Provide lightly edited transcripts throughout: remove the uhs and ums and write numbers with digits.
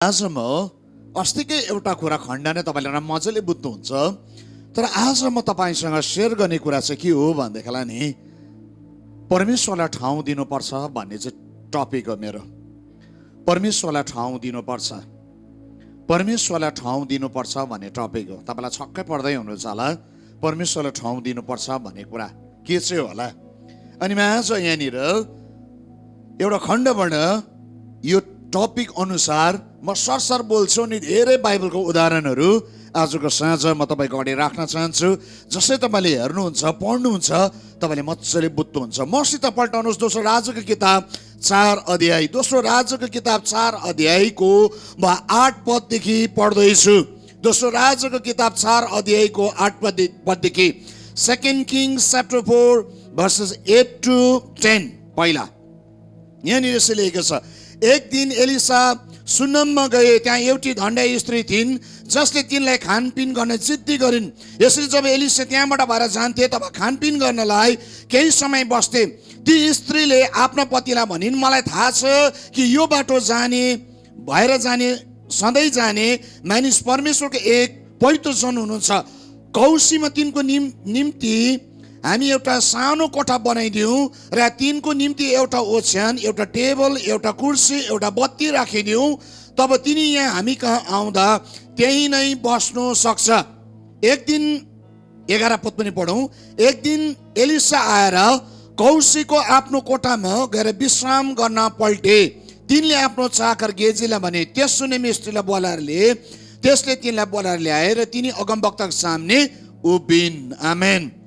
आज म अस्तिकै एउटा कुरा खण्ड नै तपाईँले मजाले बुझ्नुहुन्छ, तर आज म तपाईँसँग सेयर गर्ने कुरा चाहिँ के हो भनेदेखिलाई नि परमेश्वरलाई ठाउँ दिनुपर्छ भन्ने चाहिँ टपिक हो मेरो। परमेश्वरलाई ठाउँ दिनुपर्छ, परमेश्वरलाई ठाउँ दिनुपर्छ भन्ने टपिक हो। तपाईँलाई छक्कै पर्दै हुनुहुन्छ होला परमेश्वरलाई ठाउँ दिनुपर्छ भन्ने कुरा के चाहिँ होला। अनि म आज यहाँनिर एउटा खण्डबाट यो टपिक अनुसार म सरसर बोल्छु नि धेरै बाइबलको उदाहरणहरू आजको साँझ म तपाईँको अगाडि राख्न चाहन्छु। जसै तपाईँले हेर्नुहुन्छ पढ्नुहुन्छ तपाईँले मजाले बुझ्नुहुन्छ। मसित पल्टाउनुहोस् दोस्रो राजाको किताब 4 अध्याय, दोस्रो राजाको किताब 4 अध्यायको म 8 पददेखि पढ्दैछु। दोस्रो राजाको किताब 4 अध्यायको 8 पददेखि। 2 Kings chapter 4 verses 8 to 10। पहिला यहाँनिर यसो लेखेको छ, एक दिन एलिसा सुनममा गए, त्यहाँ एउटी धन्डा स्त्री थिइन् जसले तिनलाई खानपिन गर्न जिद्दी गरिन्। यसरी जब एलिसा त्यहाँबाट भएर जान्थे तब खानपिन गर्नलाई केही समय बस्थे। ती स्त्रीले आफ्नो पतिलाई भनिन्, मलाई थाहा छ कि यो बाटो जाने भएर जाने सधैँ जाने मानिस परमेश्वरको एक पवित्र जन हुनुहुन्छ। कौसीमा तिनको निम्ति हामी एउटा सानो कोठा बनाइदिउँ र तिनको निम्ति एउटा ओछ्यान, एउटा टेबल, एउटा कुर्सी, एउटा बत्ती राखिदिउँ। तब तिनी यहाँ हामी कहाँ आउँदा त्यही नै बस्नु सक्छ। एक दिन 11 पद पनि पढौँ। एक दिन एलिसा आएर कौसीको आफ्नो कोठामा गएर विश्राम गर्न पल्टे। तिनले आफ्नो चाकर गेजीलाई भने, त्यस सुनेमी स्त्रीलाई बोलाएर लिए। त्यसले तिनलाई बोलाएर ल्याएर तिनी अगमवक्ताको सामने उभिन्। आमेन।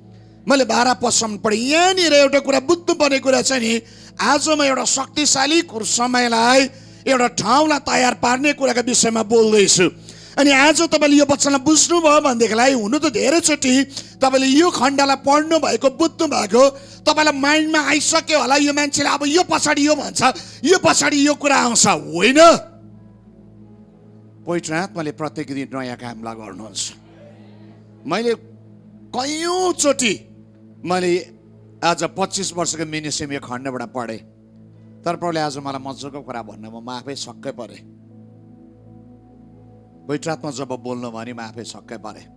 मैले 12 पदसम्म पढेँ। यहाँनिर एउटा कुरा बुझ्नुपर्ने कुरा चाहिँ नि, आज म एउटा शक्तिशाली समयलाई एउटा ठाउँलाई तयार पार्ने कुराको विषयमा बोल्दैछु। अनि आज तपाईँले यो वचनलाई बुझ्नुभयो भनेदेखिलाई हुनु त धेरैचोटि तपाईँले यो खण्डलाई पढ्नु भएको बुझ्नु भएको तपाईँलाई माइन्डमा आइसक्यो होला, यो मान्छेले अब यो पछाडि यो भन्छ, यो पछाडि यो कुरा आउँछ। होइन, पवित्र आत्माले प्रत्येक दिन नयाँ कामलाई गर्नुहुन्छ। मैले कयौँचोटि मैले आज 25 वर्षको मिनिस्ट्रीमा यो खण्डबाट पढेँ, तर प्रभुले आज मलाई मजाको कुरा भन्नु, म आफै छक्कै परेँ। पवित्र आत्मा जब बोल्नु भने म आफै छक्कै परेँ।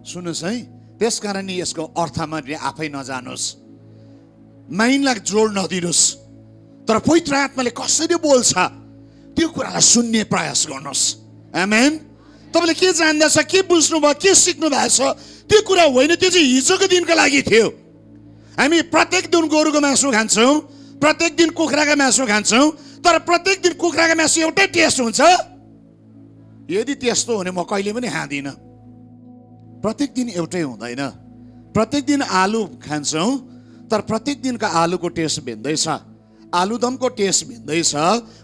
सुन्नुहोस् है, त्यस कारण नि यसको अर्थमा आफै नजानुहोस्, माइन्डलाई जोड नदिनुहोस्, तर पवित्र आत्माले कसरी बोल्छ त्यो कुरालाई सुन्ने प्रयास गर्नुहोस्। आमेन। तपाईँले के जान्दैछ, के बुझ्नुभयो, के सिक्नु भएको छ त्यो कुरा होइन, त्यो चाहिँ हिजोको दिनको लागि थियो। हामी प्रत्येक दिन गोरुको मासु खान्छौँ, प्रत्येक दिन कुखुराको मासु खान्छौँ, तर प्रत्येक दिन कुखुराको मासु एउटै टेस्ट हुन्छ? यदि त्यस्तो हुने म कहिले पनि खाँदिनँ। प्रत्येक दिन एउटै हुँदैन। प्रत्येक दिन आलु खान्छौँ, तर प्रत्येक दिनको आलुको टेस्ट भिन्दै छ। आलुदमको टेस्ट भिन्दै छ,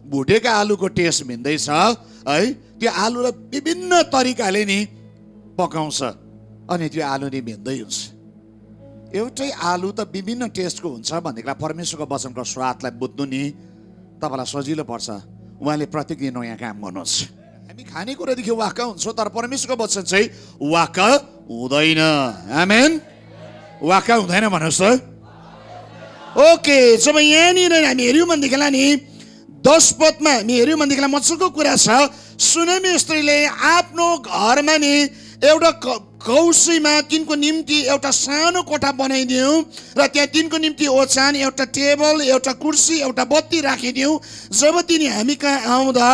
भुटेको आलुको टेस्ट भिन्दै छ है। त्यो आलुलाई विभिन्न तरिकाले नि पकाउँछ अनि त्यो आलु नि भिन्दै हुन्छ। एउटै आलु त विभिन्न टेस्टको हुन्छ भनेदेखिलाई परमेश्वरको वचनको स्वादलाई बुझ्नु नि तपाईँलाई सजिलो पर्छ। उहाँले प्रत्येक दिन नयाँ काम गर्नुहोस्। हामी खानेकुरादेखि वाक्क हुन्छ, तर परमेश्वरको वचन चाहिँ वाक्क हुँदैन। आमेन। वाक्क हुँदैन भन्नुहोस् त। ओके, जब यहाँनिर हामी हेऱ्यौँ भनेदेखिलाई नि 10 पदमा हामी हेऱ्यौँ भनेदेखिलाई मजाको कुरा छ। सुनेमी स्त्रीले आफ्नो घरमा नि एउटा कौसीमा तिनको निम्ति एउटा सानो कोठा बनाइदिउँ र त्यहाँ तिनको निम्ति ओछ्यान, एउटा टेबल, एउटा कुर्सी, एउटा बत्ती राखिदिउँ। जब तिनी हामी कहाँ आउँदा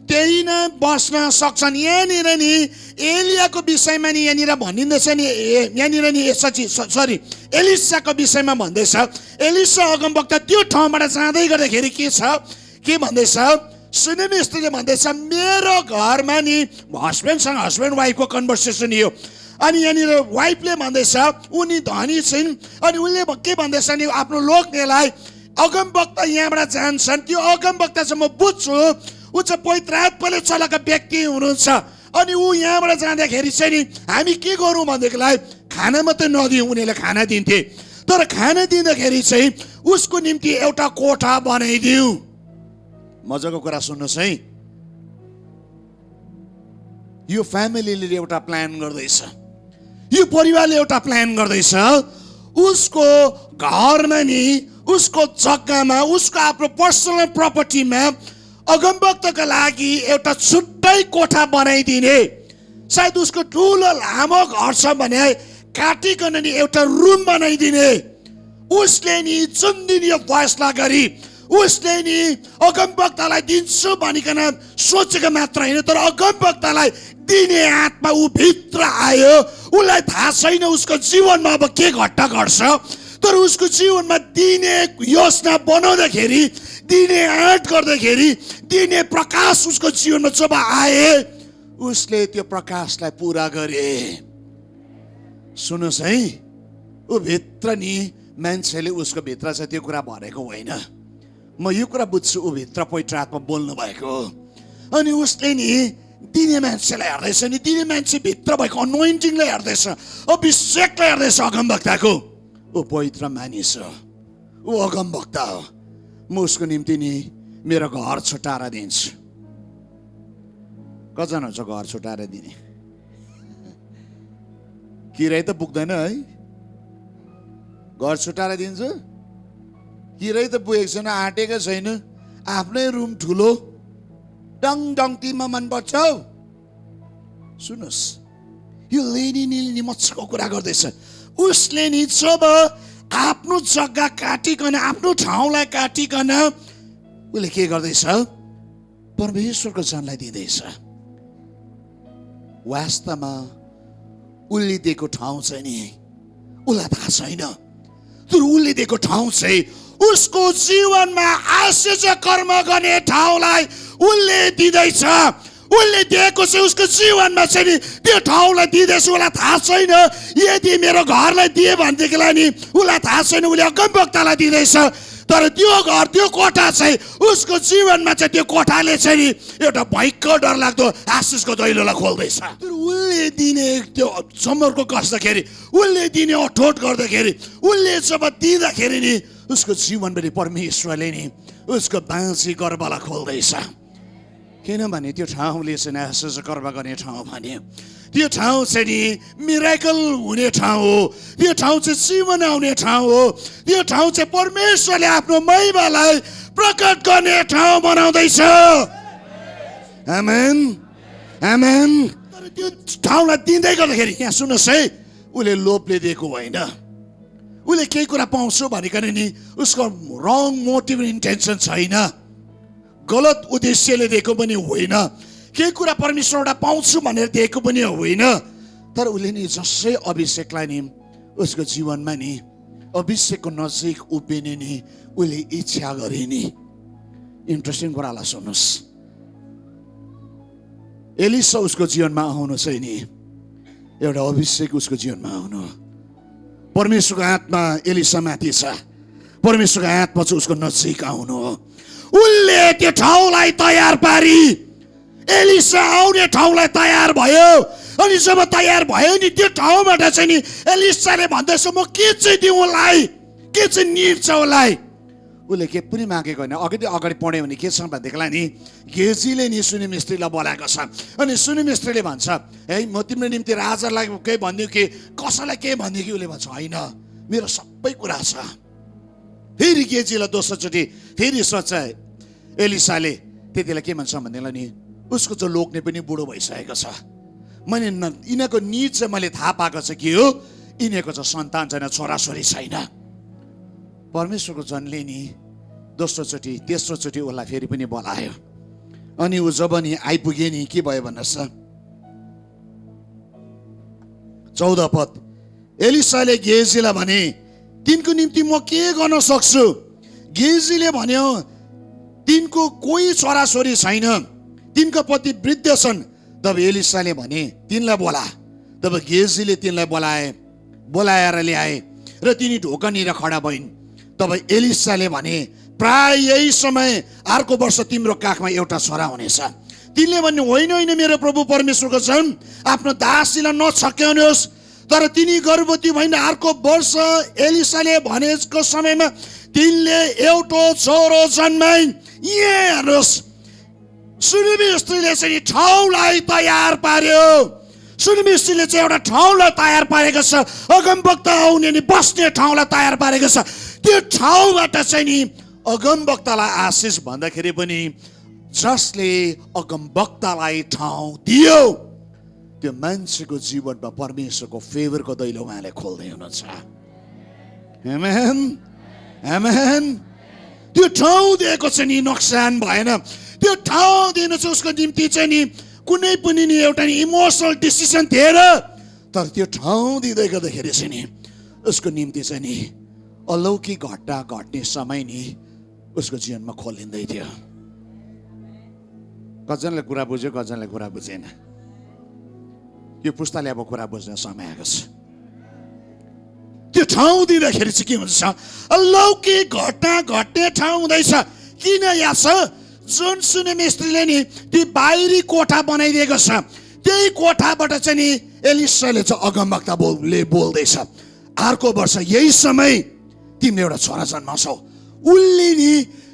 त्यही नै बस्न सक्छन्। यहाँनिर नि एलियाको विषयमा नि यहाँनिर भनिँदैछ नि, यहाँनिर नि सरी एलिसाको विषयमा भन्दैछ। एलिसा अगमवक्ता त्यो ठाउँबाट जाँदै गर्दाखेरि के भन्दैछ, सुनेमी स्त्रीले भन्दैछ मेरो घरमा नि हस्बेन्ड वाइफको कन्भर्सेसन यो। अनि यहाँनिर वाइफले भन्दैछ उनी धनी छिन्, अनि उनले के भन्दैछ नि आफ्नो लोग्नेलाई, अगमवक्ता यहाँबाट जान्छन्, त्यो अगमवक्ता चाहिँ म बुझ्छु ऊ चाहिँ पवित्र आत्माले चलाएको व्यक्ति हुनुहुन्छ। अनि ऊ यहाँबाट जाँदाखेरि चाहिँ नि हामी के गरौँ भनेदेखिलाई खाना मात्रै नदिउँ, उनीहरूले खाना दिन्थे, तर खाना दिँदाखेरि चाहिँ उसको निम्ति एउटा कोठा बनाइदिउँ। मजाको कुरा सुन्नुहोस् है, यो फ्यामिलीले एउटा प्लान गर्दैछ, यो परिवारले एउटा प्लान गर्दैछ। उसको घरमा नि, उसको जग्गामा, उसको आफ्नो पर्सनल प्रपर्टीमा अगमवक्तका लागि एउटा छुट्टै छुट्टै कोठा बनाइदिने, सायद उसको ठुलो लामो घर छ भने काटिकन नि एउटा रुम बनाइदिने। उसले नि जुन दिन यो फैसला गरी उसले नि अगमवक्तालाई दिन्छु भनिकन सोचेको मात्र होइन, तर अगमवक्तालाई दिने आत्मा ऊ भित्र आयो। उसलाई थाहा छैन उसको जीवनमा अब के घटना घट्छ, तर उसको जीवनमा दिने योजना बनाउँदाखेरि, दिने आँट गर्दाखेरि, दिने प्रकाश उसको जीवनमा जब आए, उसले त्यो प्रकाशलाई पुरा गरे। सुन्नुहोस् है, ऊ भित्र नि मान्छेले उसको भित्र चाहिँ त्यो कुरा भनेको होइन, म यो कुरा बुझ्छु, ऊ भित्र पवित्र आत्मा बोल्नु भएको। अनि उसले नि दिने मान्छेलाई हेर्दैछ नि, दिने मान्छे भित्र भएको अनोइन्टिङलाई हेर्दैछ, अभिषेकलाई हेर्दैछ अगमवक्ताको। ऊ पवित्र मानिस हो, ऊ अगमवक्ता हो। म उसको निम्ति नि मेरो घर छुटाएर दिन्छु। कतिजना हुन्छ घर छुटाएर दिने? किराय त पुग्दैन है, घर छुटाएर दिन्छु। किराय त पुगेको छैन, आँटेको छैन, आफ्नै रुम ठुलो, डङ डङ तिमीमा मन पर्छ। सुन्नुहोस्, यो लेनी मच्छको कुरा गर्दैछ। उसले नि जब आफ्नो जग्गा काटिकन, आफ्नो ठाउँलाई काटिकन उसले के गर्दैछ? परमेश्वरको जनलाई दिँदैछ। वास्तवमा उसले दिएको ठाउँ चाहिँ नि उसलाई थाहा छैन, तर उसले दिएको ठाउँ चाहिँ उसको जीवनमा आशिष कर्म गर्ने ठाउँलाई उसले दिँदैछ। उसले दिएको चाहिँ उसको जीवनमा चाहिँ नि त्यो ठाउँलाई दिँदैछ। उसलाई थाहा छैन यदि मेरो घरलाई दिए भनेदेखिलाई नि उसलाई थाहा छैन उसले अगमवक्तालाई दिँदैछ, तर त्यो घर, त्यो कोठा चाहिँ उसको जीवनमा चाहिँ त्यो कोठाले चाहिँ नि एउटा भयङ्कर डरलाग्दो आशिषको दैलोलाई खोल्दैछ। तर उसले दिने त्यो समरको कस्दाखेरि, उसले दिने अठोट गर्दाखेरि, उसले जब दिँदाखेरि नि उसको जीवनभरि परमेश्वरले नि उसको बाँची गर्वलाई खोल्दैछ। किनभने त्यो ठाउँले चाहिँ आशिष कर्म गर्ने ठाउँ भन्यो। त्यो ठाउँ चाहिँ नि मिराकल हुने ठाउँ हो, त्यो ठाउँ चाहिँ जीवन आउने ठाउँ हो, त्यो ठाउँ चाहिँ परमेश्वरले आफ्नो महिमालाई प्रकट गर्ने ठाउँ बनाउँदैछ। आमेन, आमेन। तर त्यो ठाउँलाई दिँदै गर्दाखेरि यहाँ सुन्नुहोस् है, उसले लोभले दिएको होइन, उसले केही कुरा पाउँछु भनिकन नि उसको रङ मोटिभ इन्टेन्सन छैन, गलत उद्देश्यले दिएको पनि होइन, केही कुरा परमेश्वरबाट पाउँछु भनेर दिएको पनि होइन, तर उसले नि जसै अभिषेकलाई नि उसको जीवनमा नि अभिषेकको नजिक उभिने नि उसले इच्छा गरे नि। इन्ट्रेस्टिङ कुरालाई सुन्नुहोस्, एलिसा उसको जीवनमा आउनु चाहिँ नि एउटा अभिषेक उसको जीवनमा आउनु। परमेश्वरको आत्मा एलिसा माथि छ, परमेश्वरको आत्मा चाहिँ उसको नजिक आउनु हो। उसले त्यो ठाउँलाई तयार पारी, एलिसा आउने ठाउँलाई तयार भयो। अनि जब तयार भयो नि त्यो ठाउँबाट चाहिँ नि एलिसाले भन्दैछ म के चाहिँ दिउँ उसलाई, के चाहिँ निड छ उसलाई। उसले के पनि मागेको होइन। अगाडि पढ्यो भने के छ भनेदेखिलाई नि गेजीले नि सुनि मिस्त्रीलाई बोलाएको छ। अनि सुनि मिस्त्रीले भन्छ है म तिम्रो निम्ति राजालाई केही भनिदिउँ कि कसैलाई केही भनिदिउँ कि? उसले भन्छ होइन, मेरो सबै कुरा छ। फेरि गेजीलाई दोस्रोचोटि फेरि सोच्छ एलिसाले। त्यतिलाई के भन्छ भन्देखिलाई नि उसको जो लोग्ने पनि बुढो भइसकेको छ, मैले यिनीहरूको निड चाहिँ मैले थाहा पाएको छ के हो, यिनीहरूको चाहिँ सन्तान छैन, छोराछोरी छैन। परमेश्वरको जनले नि दोस्रोचोटि तेस्रोचोटि उसलाई फेरि पनि बोलायो। अनि ऊ जब नि आइपुगे नि के भयो भन्नुहोस्, 14 पद, एलिसाले गेजीलाई भने तिनको निम्ति म के गर्न सक्छु? गेजीले भन्यो तिनको कोही छोराछोरी छैन, तिनको पति वृद्ध छन्। तब एलिसाले भने तिनलाई बोला। तब गेजीले तिनलाई बोलाएर ल्याए र तिनी ढोकानिर खडा भइन्। तब एलिसाले भने प्राय यही समय अर्को वर्ष तिम्रो काखमा एउटा छोरा हुनेछ। तिनले भन्ने होइन होइन मेरो प्रभु परमेश्वरको जन, आफ्नो दासीलाई नछक्याउनुहोस्। तर तिनी गर्भवती भइन्। अर्को वर्ष एलिसाले भनेको समयमा तिनले एउटा छोरो जन्माइन्। यहाँ हेर्नुहोस्, सुनिमी स्त्रीले चाहिँ ठाउँलाई तयार पार्यो। सुनिमी स्त्रीले चाहिँ एउटा ठाउँलाई तयार पारेको छ, अगमवक्ता आउने नि बस्ने ठाउँलाई तयार पारेको छ। त्यो ठाउँबाट चाहिँ नि अगमवक्तालाई आशिष भन्दाखेरि पनि जसले अगमवक्तालाई ठाउँ दियो त्यो मान्छेको जीवनमा परमेश्वरको फेभरको दैलो उहाँले खोल्दै हुनुहुन्छ। आमेन, आमेन। त्यो ठाउँ दिएको चाहिँ नि नोक्सान भएन। त्यो ठाउँ दिनु चाहिँ उसको निम्ति चाहिँ नि कुनै पनि नि एउटा नि इमोसनल डिसिसन थिएन। तर त्यो ठाउँ दिँदै गर्दाखेरि चाहिँ नि उसको निम्ति चाहिँ नि अलौकिक घटना घट्ने समय नि उसको जीवनमा खोलिँदै थियो। कजनले कुरा बुझ्यो, कजनले कुरा बुझेन। यो पुस्ताले अब कुरा बुझ्ने समय आएको छ। त्यो ठाउँ दिँदाखेरि चाहिँ के हुन्छ, अलौकिक घटना घट्ने ठाउँ हुँदैछ। किन यहाँ छ, जुन सुनेमी स्त्रीले नि ती बाहिरी कोठा बनाइदिएको छ, त्यही कोठाबाट चाहिँ नि एलिसाले चाहिँ अगमवक्ताले बोल्दैछ, अर्को वर्ष यही समय तिमीले एउटा छोरा जन्माउँछौ। उसले नि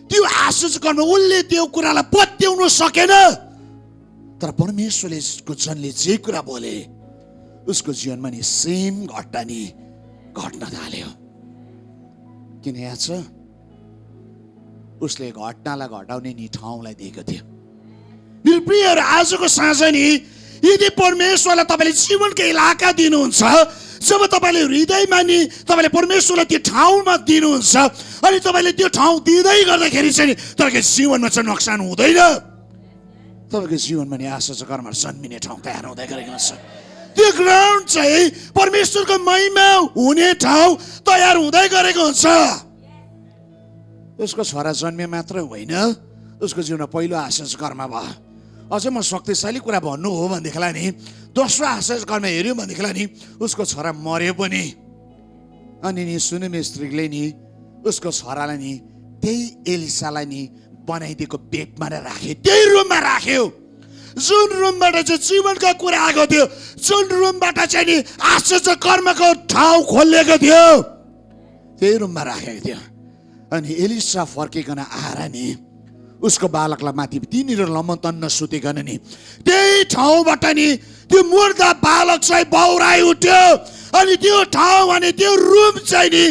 त्यो आश्चर्य गर्न उसले त्यो कुरालाई पत्याउन सकेन। तर परमेश्वरले जनले जे कुरा बोले उसको जीवनमा नि सेम घटना नि घट्न थाल्यो। किन याद छ, उसले घटनालाई घटाउने नि ठाउँलाई दिएको थियो। मेरो प्रियहरू, आजको साँझ नि यदि परमेश्वरलाई तपाईँले जीवनको इलाका दिनुहुन्छ, जब तपाईँले हृदयमा नि तपाईँले परमेश्वरलाई त्यो ठाउँमा दिनुहुन्छ अनि तपाईँले त्यो ठाउँ दिँदै गर्दाखेरि चाहिँ तपाईँको जीवनमा चाहिँ नोक्सान हुँदैन। तपाईँको जीवनमा नि आशा कर्महरू जन्मिने ठाउँ तयार हुँदै गरेको हुन्छ। त्यो ग्राउन्ड चाहिँ परमेश्वरको महिमा हुने ठाउँ तयार हुँदै गरेको हुन्छ। उसको छोरा जन्मे मात्र होइन, उसको जीवनमा पहिलो आशा कर्म भयो। अझै म शक्तिशाली कुरा भन्नु हो भनेदेखिलाई नि दोस्रो आशा कर्म हेऱ्यो भनेदेखिलाई नि उसको छोरा मर्यो पनि। अनि नि सुनेमी स्त्रीले नि उसको छोरालाई नि त्यही एलिसालाई नि बनाइदिएको बेडमा राखे, त्यही रुममा राख्यो। जुन रुमबाट चाहिँ जीवनका कुरा आएको थियो, जुन रुमबाट चाहिँ नि आश्चर्य कर्मको ठाउँ खोलिएको थियो, त्यही रुममा राखेको थियो। अनि एलिसा फर्किकन आएर नि उसको बालकलाई माथि तिनीहरू लमतन्न सुतिकन नि त्यही ठाउँबाट नि त्यो मुर्दा बालक चाहिँ बौराइ उठ्यो। अनि त्यो ठाउँ अनि त्यो रुम चाहिँ नि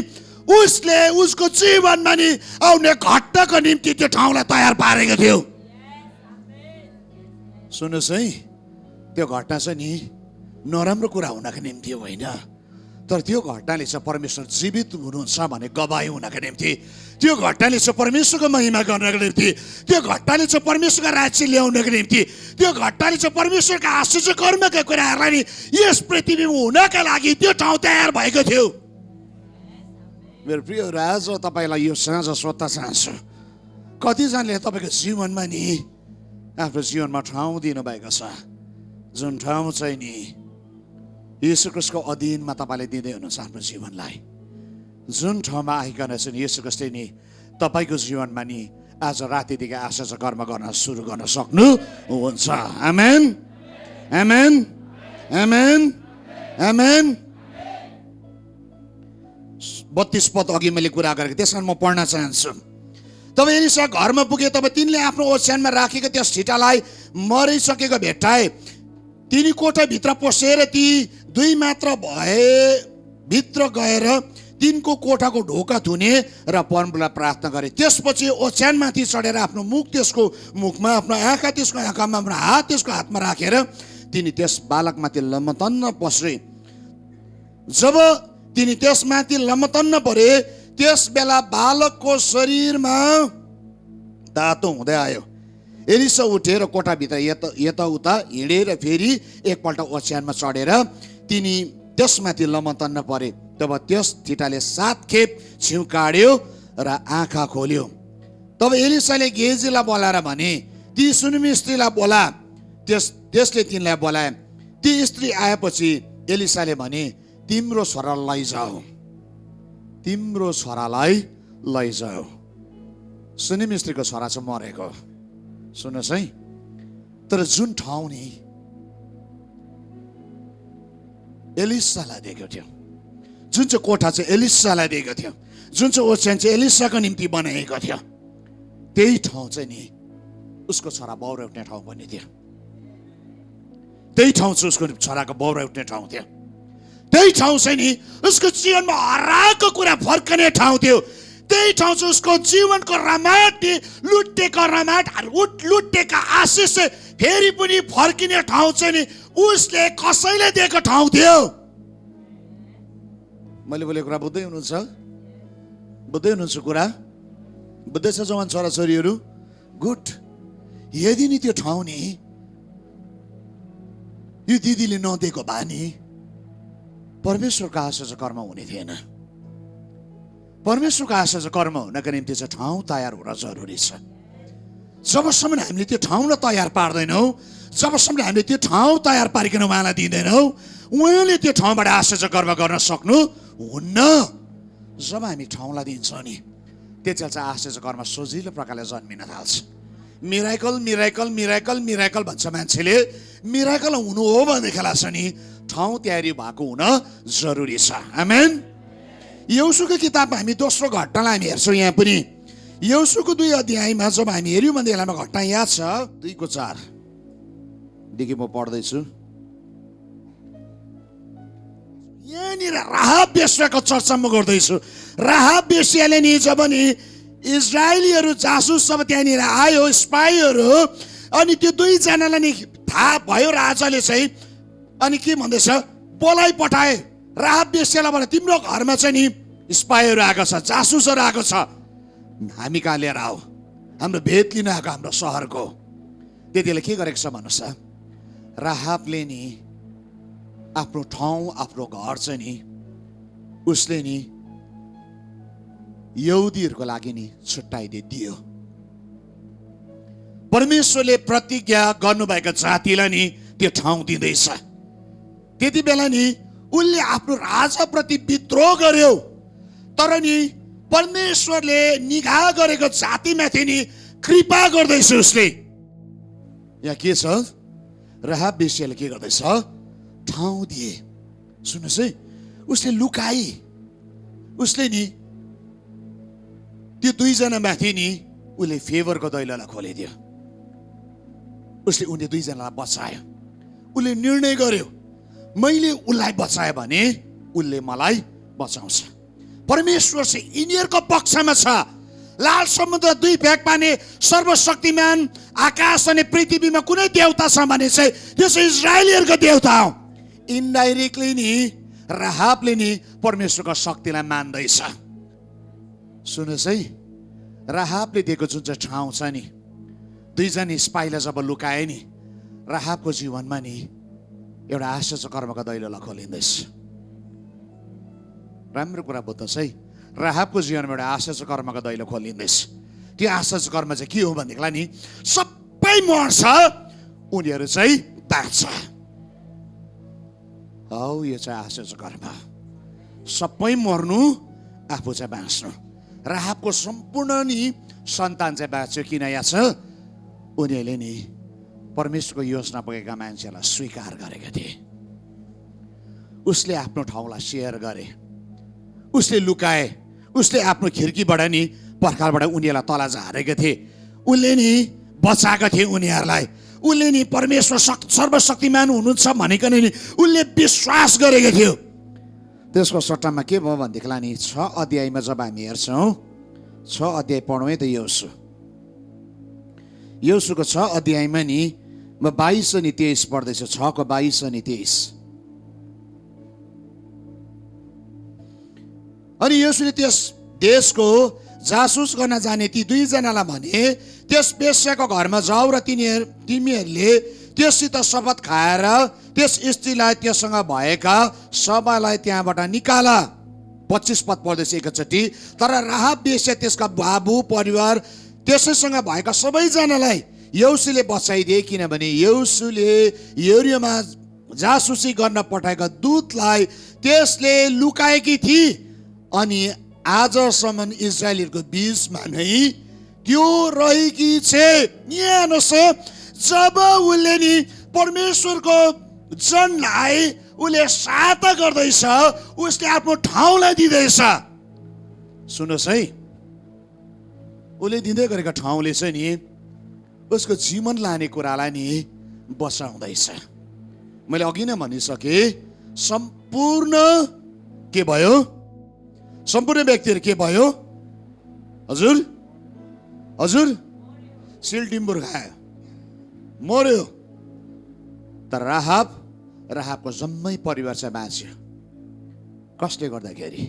उसले उसको जीवनमा नि आउने घटनाको निम्ति त्यो ठाउँलाई तयार पारेको थियो। सुन्नुहोस् है, त्यो घटना चाहिँ नि नराम्रो कुरा हुनको निम्ति होइन, तर त्यो घटनाले चाहिँ परमेश्वर जीवित हुनुहुन्छ भने गवाई हुनको निम्ति, त्यो घटनाले चाहिँ परमेश्वरको महिमा गर्नको निम्ति, त्यो घटनाले चाहिँ परमेश्वरको राज्य ल्याउनको निम्ति, त्यो घटनाले चाहिँ परमेश्वरका आश्चर्य कर्मका कुराहरूलाई नि यस पृथ्वीमा हुनका लागि त्यो ठाउँ तयार भएको थियो। मेरो प्रिय आज तपाईँलाई यो साँझ सोध्न चाहन्छु, कतिजनाले तपाईँको जीवनमा नि आफ्नो जीवनमा ठाउँ दिनुभएको छ, जुन ठाउँ चाहिँ नि येशू ख्रीष्टको अधीनमा तपाईँले दिँदै हुनुहुन्छ आफ्नो जीवनलाई। जुन ठाउँमा आइकन चाहिँ येशू ख्रीष्टले नि तपाईँको जीवनमा नि आज रातिदेखि आशा कर्म गर्न सुरु गर्न सक्नुहुन्छ। आमेन, आमेन, आमेन, आमेन। 32 पद अघि मैले कुरा गरेको, त्यस कारण म पढ्न चाहन्छु। तब एलिसा घरमा पुगे, तब तिनले आफ्नो ओछ्यानमा राखेको त्यस छिटालाई मरिसकेको भेट्टाए। तिनी कोठाभित्र पसेर ती दुई मात्र भए भित्र गएर तिनको कोठाको ढोका धुने र परमप्रभुलाई प्रार्थना गरे। त्यसपछि ओछ्यानमाथि चढेर आफ्नो मुख त्यसको मुखमा, आफ्नो आँखा त्यसको आँखामा, आफ्नो हात त्यसको हातमा राखेर तिनी त्यस बालकमाथि लमतन्न पसे। जब तिनी त्यसमाथि लमतन्न परे त्यस बेला बालकको शरीरमा तातो हुँदै आयो। एलिसा उठेर कोठाभित्र यताउता हिँडेर फेरि एकपल्ट ओछ्यानमा चढेर तिनी त्यसमाथि लमतन्न परे। तब त्यस छिटाले 7 खेप छिउ काट्यो र आँखा खोल्यो। तब एलिसाले गेजीलाई बोलाएर भने, ती सुनेमी स्त्रीलाई बोला। त्यसले तिनलाई बोलाए। ती स्त्री आएपछि एलिसाले भने, तिम्रो छोरालाई लैजाऊ, तिम्रो छोरालाई लैजाऊ। सुनेमी स्त्रीको छोरा चाहिँ मरेको। सुन्नुहोस् है, तर जुन ठाउँ नि एलिसालाई दिएको थियो, जुन चाहिँ कोठा चाहिँ एलिसालाई दिएको थियो, जुन चाहिँ ओछ्यान चाहिँ एलिसाको निम्ति बनाएको थियो, त्यही ठाउँ चाहिँ नि उसको छोरा बौरा उठ्ने ठाउँ पनि थियो। त्यही ठाउँ चाहिँ उसको छोराको बौरा उठ्ने ठाउँ थियो। त्यही ठाउँ चाहिँ नि उसको जीवनमा हराएको कुरा फर्कने ठाउँ थियो। त्यही ठाउँ चाहिँ उसको जीवनको रमाट, लुटेको रमाट, लुटेका आशिष फेरि पनि फर्किने ठाउँ चाहिँ नि उसले कसैले दिएको ठाउँ थियो। मैले बोलेको कुरा बुझ्दै हुनुहुन्छ? बुझ्दै हुनुहुन्छ कुरा? बुझ्दैछ जवान छोराछोरीहरू? गुड। यदि नि त्यो ठाउँ नि यो दिदीले नदिएको भए नि परमेश्वरको आशा चाहिँ कर्म हुने थिएन। परमेश्वरको आशा चाहिँ कर्म हुनका निम्ति चाहिँ ठाउँ तयार हुन जरुरी छ। जबसम्म हामीले त्यो ठाउँलाई तयार पार्दैनौँ, जबसम्म हामीले त्यो ठाउँ तयार पारिकन उहाँलाई दिँदैनौँ, उहाँले त्यो ठाउँबाट आशा चाहिँ कर्म गर्न सक्नु हुन्न। जब हामी ठाउँलाई दिन्छौँ नि त्यति बेला चाहिँ आशा चाहिँ कर्म सजिलो प्रकारले जन्मिन थाल्छ। मिराकल मिराकल मिराकल मिराकल भन्छ मान्छेले। मिराकल हुनु हो भनेदेखिलाई चाहिँ नि ठाउँ तयारी भएको हुन जरुरी छ। आमेन। यहोशूको किताबमा हामी दोस्रो घटनालाई हामी हेर्छौँ। यहाँ पनि यहोशूको 2 अध्यायमा जब हामी हेऱ्यौँ भनेदेखिलाई घटना याद छ 2:4 देखि म पढ्दैछु। यहाँनिर राहाब वेश्याको चर्चा म गर्दैछु। राहाब वेश्याले नि जब नि इजरायलीहरू जासुस सब त्यहाँनिर आयो, स्पाईहरू, अनि त्यो 2 जनालाई नि थाहा भयो राजाले चाहिँ, अनि के भन्दैछ, बोलाइ पठाए राहाब वेश्यालाई भने तिम्रो घरमा चाहिँ नि स्पाईहरू आएको छ, जासुसहरू आएको छ, हामी कहाँ लिएर आऊ, हाम्रो भेद लिन आएको हाम्रो सहरको। त्यति बेला के गरेको छ भन्नुहोस् त, राहाबले नि आफ्नो ठाउँ आफ्नो घर चाहिँ नि उसले नि यहुदीहरूको लागि नि छुट्याइदियो। परमेश्वरले प्रतिज्ञा गर्नुभएको जातिलाई नि त्यो ठाउँ दिँदैछ। त्यति बेला नि उसले आफ्नो राजाप्रति विद्रोह गर्यो, तर नि परमेश्वरले निगाह गरेको जातिमाथि नि कृपा गर्दैछ उसले। यहाँ के छ, राहाब वेश्याले के गर्दैछ, ठाउँ दिए। सुन्नुहोस् है, उसले लुकाई, उसले नि त्यो 2 जना माथि नि उसले फेभरको दैलोलाई खोलिदियो। उसले उनी 2 जनालाई बचायो। उसले निर्णय गर्यो मैले उसलाई बचाएँ भने उसले मलाई बचाउँछ। परमेश्वर चाहिँ यिनीहरूको पक्षमा छ। लाल समुद्र 2 भेग पाने सर्वशक्तिमान आकाश अनि पृथ्वीमा कुनै देवता छ भने चाहिँ त्यो चाहिँ इजरायलीहरूको देवता हो। इन्डाइरेक्टली नि राहाबले नि परमेश्वरको शक्तिलाई मान्दैछ। सुन्नुहोस् है, राहाबले दिएको जुन चाहिँ ठाउँ छ नि, 2 जना स्पाईलाई जब लुकाए नि, राहाबको जीवनमा नि एउटा आश्चर्य कर्मको दैलोलाई खोलिँदैछ। राम्रो कुरा बुझ्नुहोस् है, राहाबको जीवनमा एउटा आश्चर्य कर्मको दैलो खोलिँदैछ। त्यो आश्चर्य कर्म चाहिँ के हो भनेदेखिलाई नि सबै मर्छ, उनीहरू चाहिँ बाँच्छ। हौ यो चाहिँ आश्चर्य कर्म। सबै मर्नु, आफू चाहिँ बाँच्नु। राहाबको सम्पूर्ण नि सन्तान चाहिँ बाँच्यो। किन यहाँ छ, उनीहरूले नि परमेश्वरको योजना पुगेका मान्छेलाई स्वीकार गरेका थिए। उसले आफ्नो ठाउँलाई सेयर गरे, उसले लुकाए, उसले आफ्नो खिर्कीबाट नि पर्खालबाट उनीहरूलाई तल झारेका थिए। उसले नि बचाएका थिए उनीहरूलाई। उसले नि परमेश्वर सर्वशक्तिमान हुनुहुन्छ भनिकन नि उसले विश्वास गरेको थियो। त्यसको सट्टामा के भयो भनेदेखिलाई नि 6 अध्यायमा जब हामी हेर्छौँ, 6 अध्याय पढौँ है त। यहोशूको 6 अध्यायमा नि म 22 अनि 23 पढ्दैछु। 6को 22 अनि 23। अनि यहोशूले त्यस देशको जासुस गर्न जाने ती 2 जनालाई भने त्यस वेश्याको घरमा जाऊ र तिमीहरूले त्यससित शपथ खाएर त्यस स्त्रीलाई त्योसँग भएका सबैलाई त्यहाँबाट निकाला। 25 पद पढ्दैछ एकचोटि। तर राहाब वेश्या, त्यसका बाबु परिवार, त्यसैसँग भएका सबैजनालाई यहोशूले बचाइदिए, किनभने यहोशूले यरीहोमा जासुसी गर्न पठाएका दूतलाई त्यसले लुकाएकी थिए। अनि आजसम्म इजरायलीहरूको बीचमा नै त्यो रहेकी छे। यहाँ जब उसले नि परमेश्वरको जनलाई उसले सहायता गर्दैछ, उसले आफ्नो ठाउँलाई दिँदैछ। सुन्नुहोस् है, उसले दिँदै गरेको ठाउँले चाहिँ नि उसको जीवन लाने कुरालाई नि बचाउँदैछ। मैले अघि नै भनिसकेँ, सम्पूर्ण के भयो, सम्पूर्ण व्यक्तिहरू के भयो, हजुर हजुर सिलटिम्बुर खायो, मर्यो। तर राहाबको जम्मै परिवार चाहिँ बाँच्यो। कसले गर्दाखेरि?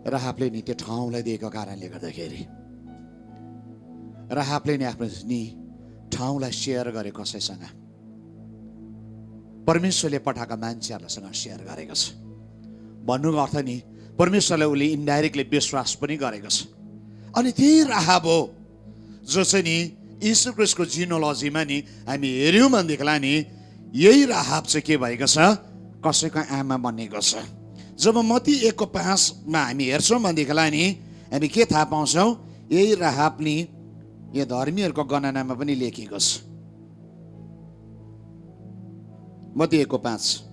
राहाबले नि त्यो ठाउँलाई दिएको कारणले गर्दाखेरि। राहाबले नि आफ्नो नि ठाउँलाई सेयर गरे कसैसँग? परमेश्वरले पठाएका मान्छेहरूसँग सेयर गरेको छ। भन्नुको अर्थ नि परमेश्वरलाई उसले इन्डाइरेक्टली विश्वास पनि गरेको छ। अनि त्यही राहाब हो जो चाहिँ नि यीशु ख्रीष्टको जिनोलोजीमा नि हामी हेऱ्यौँ भनेदेखिलाई नि यही राहाब चाहिँ के भएको छ? कसैको आमा बनेको छ। जब मत्ती 1:5 हामी हेर्छौँ भनेदेखिलाई नि हामी के थाहा पाउँछौँ? यही राहाब नि यो धर्मीहरूको गणनामा पनि लेखिएको छ। मत्ती 1:5।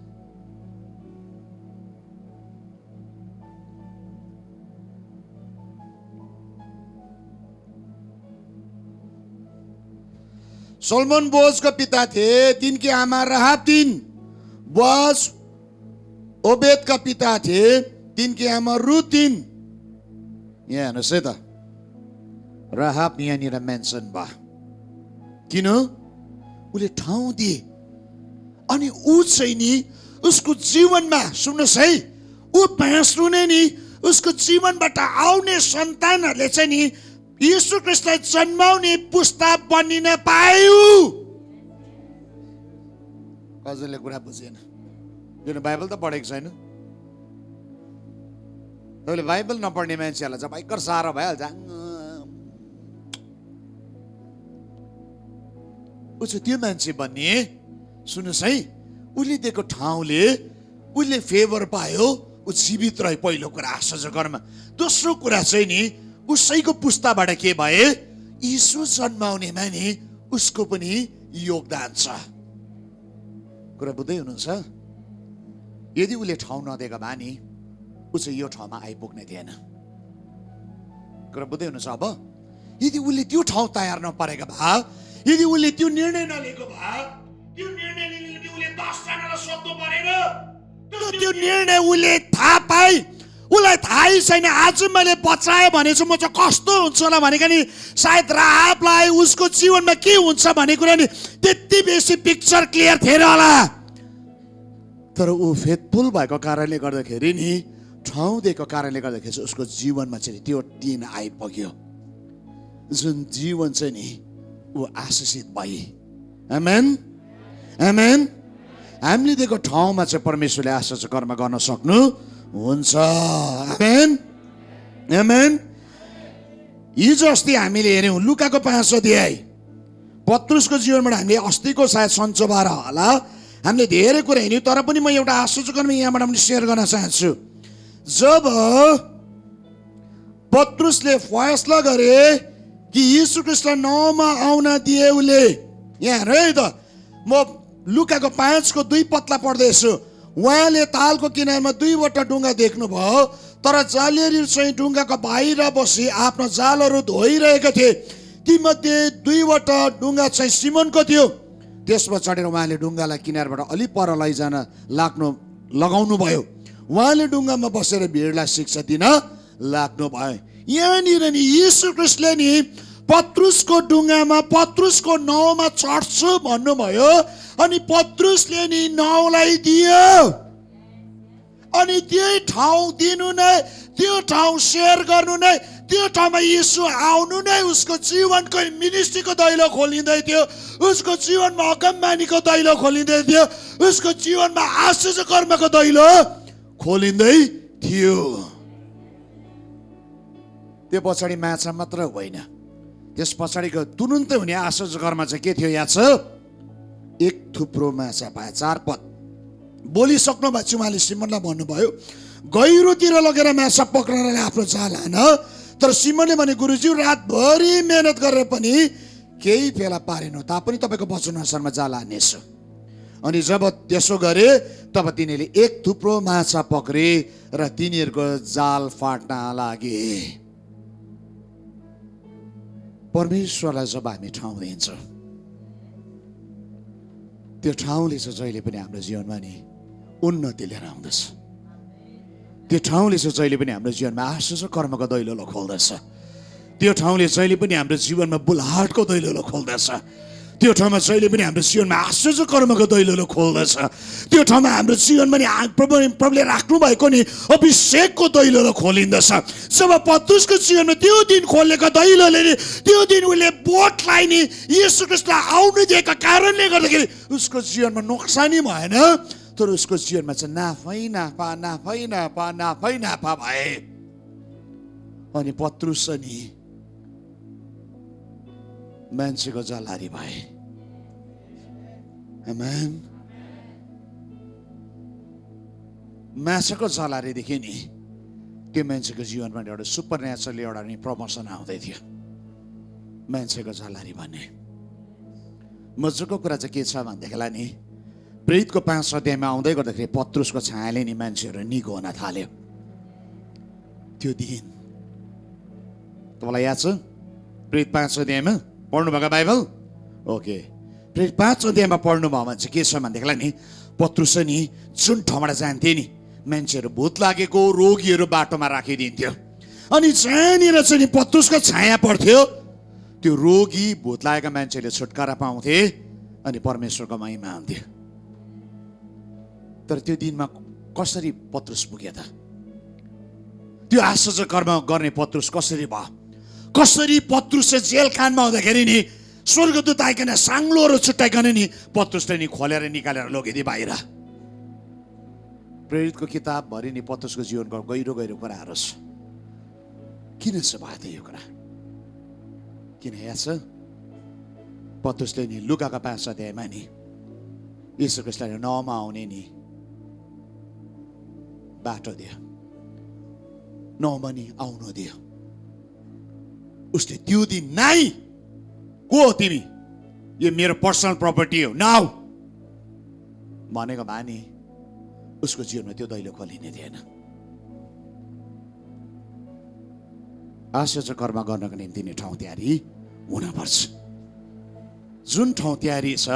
सोलोमन बोअजका पिता थिए, तिनकी आमा राहाब थिइन्। बोअज ओबेदका पिता थिए, तिनकी आमा रुथ थिइन्। यहाँ हेर्नुहोस् है त, राहाब यहाँनिर मेन्सन भयो। किन? उसले ठाउँ दिए। अनि ऊ चाहिँ नि उसको जीवनमा, सुन्नुहोस् है, ऊ बाँच्नु नै नि उसको जीवनबाट आउने सन्तानहरूले चाहिँ नि यीशु ख्रीष्टलाई जन्माउने पुस्ता बनिन पायो। कसैले कुरा बुझेन? किन बाइबल त पढेको छैन। तपाईँले बाइबल नपढ्ने मान्छेहरूलाई चाहिँ भयङ्कर साह्रो भइहाल्छ। ऊ चाहिँ त्यो मान्छे बन्ने। सुन्नुहोस् है, उसले दिएको ठाउँले उसले फेभर पायो, ऊ जीवित रह्यो। पहिलो कुरा आश्चर्यकरमा। दोस्रो कुरा चाहिँ नि उसैको पुस्ताबाट के भए? यीशु जन्माउनेमा नि उसको पनि योगदान छ। कुरा बुझ्दै हुनुहुन्छ? यदि उसले ठाउँ नदिएको भए नि ऊ चाहिँ यो ठाउँमा आइपुग्ने थिएन। कुरा बुझ्दै हुनुहुन्छ? अब यदि उसले त्यो ठाउँ तयार नपारेको भए, यदि उसले त्यो निर्णय नलिएको भए, त्यो निर्णय लिने उसले 10 जनालाई सोध्नु परेन। त्यो निर्णय उसले थाहा पाए, उसलाई थाहै छैन आज मैले बचाएँ भने चाहिँ म चाहिँ कस्तो हुन्छ होला भनेको नि सायद राहाबलाई उसको जीवनमा के हुन्छ भन्ने कुरा नि त्यति बेसी पिक्चर क्लियर थिएन होला। तर ऊ फेथफुल भएको कारणले गर्दाखेरि नि, ठाउँ दिएको कारणले गर्दाखेरि उसको जीवनमा चाहिँ त्यो दिन आइपुग्यो जुन जीवन चाहिँ नि ऊ आशीषित भए। आमेन आमेन। हामीले दिएको ठाउँमा चाहिँ परमेश्वरले आश्चर्य कर्म गर्न सक्नु हुन्छ। आमेन आमेन। हिजो अस्ति हामीले हेऱ्यौँ लुकाको 5 अध्याय। पत्रुसको जीवनबाट हामीले अस्तिको सायद सन्चोबार होला हामीले धेरै कुरा हेऱ्यौँ। तर पनि म एउटा आश्चर्य कर्म यहाँबाट पनि सेयर गर्न चाहन्छु। जब पत्रुसले फैसला गरे कि यीशु ख्रीष्टलाई नाउँमा आउन दिए उसले, यहाँ हेर है त, म लुकाको 5को 2 पदलाई पढ्दैछु। उहाँले तालको किनारमा 2वटा डुङ्गा देख्नुभयो, तर जालियरी चाहिँ डुङ्गाको बाहिर बसी आफ्नो जालहरू धोइरहेका थिए। तीमध्ये 2वटा डुङ्गा चाहिँ सिमोनको थियो। त्यसमा चढेर उहाँले डुङ्गालाई किनारबाट अलि पर लैजान लगाउनु भयो। उहाँले डुङ्गामा बसेर भिडलाई शिक्षा दिन लाग्नु भयो। यहाँनिर नि यीशु ख्रीष्टले नि पत्रुसको डुङ्गामा पत्रुसको नाउँमा चढ्छु भन्नुभयो। अनि पत्रुसले नि नाउँलाई दियो। अनि त्यही ठाउँ दिनु नै, त्यो ठाउँ सेयर गर्नु नै, त्यो ठाउँमा यीशु आउनु नै उसको जीवनको मिनिस्ट्रीको दैलो खोलिँदै थियो। उसको जीवनमा अगमबानीको दैलो खोलिँदै थियो। उसको जीवनमा आश्चर्य कर्मको दैलो खोलिँदै थियो। त्यो पछाडि माछा मात्र होइन, त्यस पछाडिको तुरुन्तै हुने आश्चर्य कर्म चाहिँ के थियो? याद छ? 1 थुप्रो माछा पाए। 4 पद बोलिसक्नु भएको छु। उहाँले सिमनलाई भन्नुभयो गहिरोतिर लगेर माछा पक्राउनलाई आफ्नो जाल हान। तर सिमनले भने गुरुजी रातभरि मेहनत गरेर पनि केही फेला पारेन, तापनि तपाईँको वचन अनुसारमा जाल हान्नेछु। अनि जब त्यसो गरे तब तिनीहरूले 1 थुप्रो माछा पक्रे र तिनीहरूको जाल फाट्न लागे। परमेश्वरलाई जब हामी ठाउँ दिन्छौँ, त्यो ठाउँले चाहिँ जहिले पनि हाम्रो जीवनमा नि उन्नति लिएर आउँदछ। त्यो ठाउँले चाहिँ जहिले पनि हाम्रो जीवनमा आश्चर्य कर्मको दैलो खोल्दछ। त्यो ठाउँले जहिले पनि हाम्रो जीवनमा बुलहाटको दैलो खोल्दछ। त्यो ठाउँमा जहिले पनि हाम्रो जीवनमा आश्चर्य कर्मको दैलो खोल्दछ। त्यो ठाउँमा हाम्रो जीवनमा नि प्रभुले राख्नु भएको नि अभिषेकको दैलो खोलिन्दछ। जब पत्रुसको जीवनमा त्यो दिन खोलेको दैलोले नि त्यो दिन उसले बोटलाई नि येशू ख्रीष्टलाई आउनु दिएका कारणले गर्दाखेरि उसको जीवनमा नोक्सानी भएन, तर उसको जीवनमा चाहिँ नाफै नाफा भए। अनि पत्रुस नि मान्छेको जलारी भए। आमेन। माछाको जलारीदेखि नि त्यो मान्छेको जीवनमा एउटा सुपर नेचरल एउटा नि प्रमोसन आउँदै थियो, मान्छेको जलारी भन्ने। मजाको कुरा चाहिँ के छ भनेदेखिलाई नि प्रेरितको 5 अध्यायमा आउँदै गर्दाखेरि पत्रुसको छायाले नि मान्छेहरू निको हुन थाल्यो। त्यो दिन तपाईँलाई याद छ? प्रेरित 5 अध्यायमा पढ्नुभएको बाइबल? ओके, प्रेरित 5 अध्यायमा पढ्नुभयो भने चाहिँ के छ भनेदेखिलाई नि पत्रुस नि जुन ठाउँबाट जान्थे नि मान्छेहरू भूत लागेको रोगीहरू बाटोमा राखिदिन्थ्यो। अनि जहाँनिर चाहिँ नि पत्रुसको छाया पर्थ्यो त्यो रोगी भूत लागेका मान्छेले छुटकारा पाउँथे अनि परमेश्वरको महिमा हुन्थ्यो। तर त्यो दिनमा कसरी पत्रुस पुग्यो त? त्यो आश्चर्य कर्म गर्ने पत्रुस कसरी भयो? कसरी पत्रुस जेल खानमा हुँदाखेरि नि स्वर्गदूत आइकन साङ्लोहरू छुट्याइकन नि पत्रुसले नि खोलेर निकालेर लगिदिए बाहिर। प्रेरितको किताब भरि नि पत्रुसको जीवनको गहिरो गहिरो कुराहरू छ। किन चाहिँ भयो त यो कुरा? किन याद छ? पत्रुसले नि लुकाका 5 अध्यायमा नि येशू ख्रीष्टलाई नौमा आउने नि बाटो दियो, नौमा नि आउनु दियो। उसले त्यो दिन नाइ को हो तिमी, यो मेरो पर्सनल प्रपर्टी हो नाउ भनेको भए नि उसको जीवनमा त्यो दैलो खोलिने थिएन। आश्चर्य कर्म गर्नको निम्ति नै ठाउँ तयारी हुनुपर्छ। जुन ठाउँ तयारी छ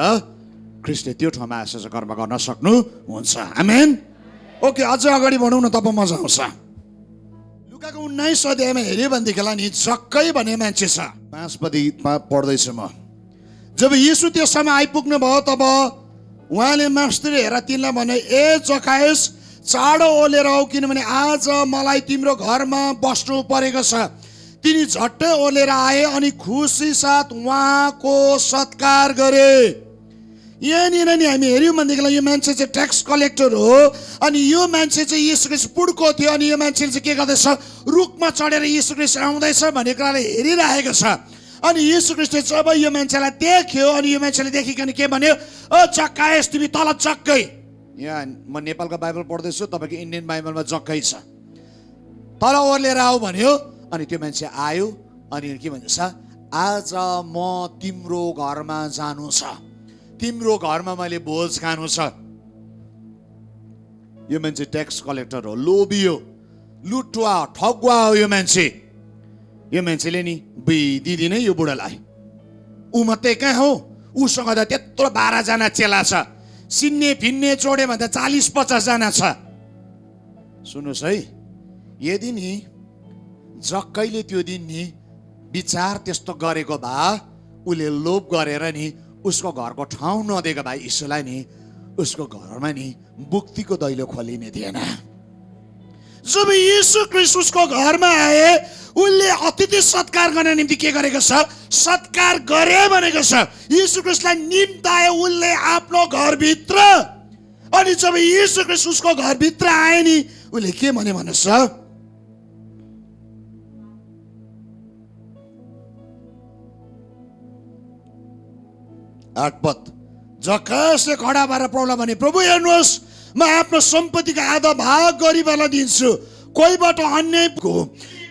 ख्रीष्टले त्यो ठाउँमा आश्चर्य कर्म गर्न सक्नुहुन्छ। आमेन। ओके, अझ अगाडि बढौँ न, तब मजा आउँछ। लुकाको 19 अध्यायमा हेऱ्यो भनेदेखिलाई नि जक्कै भन्ने मान्छे छ। 5 पदमा पढ्दैछु म। जब येशू त्यो समय आइपुग्नु भयो तब उहाँले मास्टर हेर तिनलाई भने, ए जकायस चाँडो ओलेर आऊ, किनभने आज मलाई तिम्रो घरमा बस्नु परेको छ। तिनी झट्टै ओलेर आए अनि खुसी साथ उहाँको सत्कार गरे। यहाँनिर नि हामी हेऱ्यौँ भनेदेखिलाई यो मान्छे चाहिँ ट्याक्स कलेक्टर हो। अनि यो मान्छे चाहिँ येशू ख्रीष्ट पुड्को थियो। अनि यो मान्छेले चाहिँ के गर्दैछ, रुखमा चढेर येशू ख्रीष्ट आउँदैछ भन्ने कुरालाई हेरिरहेको छ। अनि येशू ख्रीष्टले जब यो मान्छेलाई देख्यो अनि यो मान्छेले देखिकन के भन्यो, ओ जक्कायस तिमी तल जक्कै। यहाँ म नेपालको बाइबल पढ्दैछु, तपाईँको इन्डियन बाइबलमा जक्कै छ। तल ओर्लेर आऊ भन्यो। अनि त्यो मान्छे आयो अनि के भन्छ, आज म तिम्रो घरमा जानु छ, तिम्रो घरमा मैले भोज खानु छ। यो मान्छे ट्याक्स कलेक्टर हो, लोभी हो, लुटुवा ठगुवा हो यो मान्छे। यो मान्छेले नि दिदिनै यो बुढालाई, ऊ मात्रै कहाँ हो, उसँग त त्यत्रो 12 जना चेला छ, सिन्ने फिन्ने जोडे भन्दा 40-50 जना छ। सुन्नुहोस् है, यदि नि जक्कैले त्यो दिन नि विचार त्यस्तो गरेको भए उसले लोभ गरेर नि उसको घरको ठाउँ नदिएको भए यीशुलाई नि उसको घरमा नि मुक्तिको दैलो खोलिने थिएन। जब यीशु ख्रीष्ट उसको घरमा आए उनले अतिथि सत्कार गर्ने निम्ति के गरेको छ, सत्कार गरे भनेको छ। यीशु ख्रीष्टलाई निम्ताए उनले आफ्नो घरभित्र। अनि जब यीशु ख्रीष्ट उसको घरभित्र आए नि उसले के भने भन्नुहोस्, 8 पद, जक्कायसले खडा भएर प्रभुलाई भने, प्रभु हेर्नुहोस्, म आफ्नो सम्पत्तिको आधा भाग गरिबलाई दिन्छु। कोहीबाट अन्यायको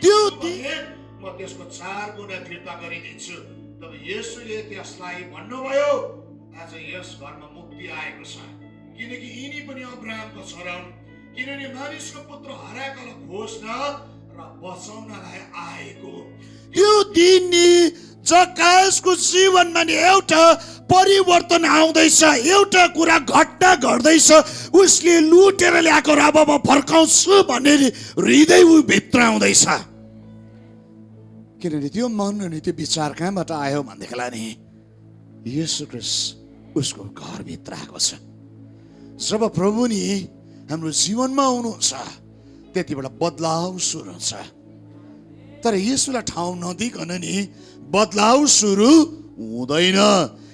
त्यो म त्यसको 4 गुणा फिर्ता गरिदिन्छु। तब येशूले त्यसलाई भन्नुभयो, आज यस घरमा मुक्ति आएको छ, किनकि यिनी पनि अब्राहमको छोरा हुन्। किनभने मानिसको पुत्र हराएकालाई खोज्न र बचाउनलाई आएको। त्यो दिन नि जक्कायसको जीवनमा नि एउटा परिवर्तन आउँदैछ, एउटा कुरा घटना घट्दैछ, उसले लुटेर ल्याएको र अब म फर्काउँछु भन्ने हृदय ऊ भित्र आउँदैछ। किनभने त्यो मन अनि त्यो विचार कहाँबाट आयो भनेदेखिलाई नि येशू ख्रीष्ट उसको घरभित्र आएको छ। जब प्रभु नि हाम्रो जीवनमा आउनुहुन्छ त्यति बेला बदलाव सुरु हुन्छ। तर येशूलाई ठाउँ नदिकन नि बदलाव सुरु हुँदैन।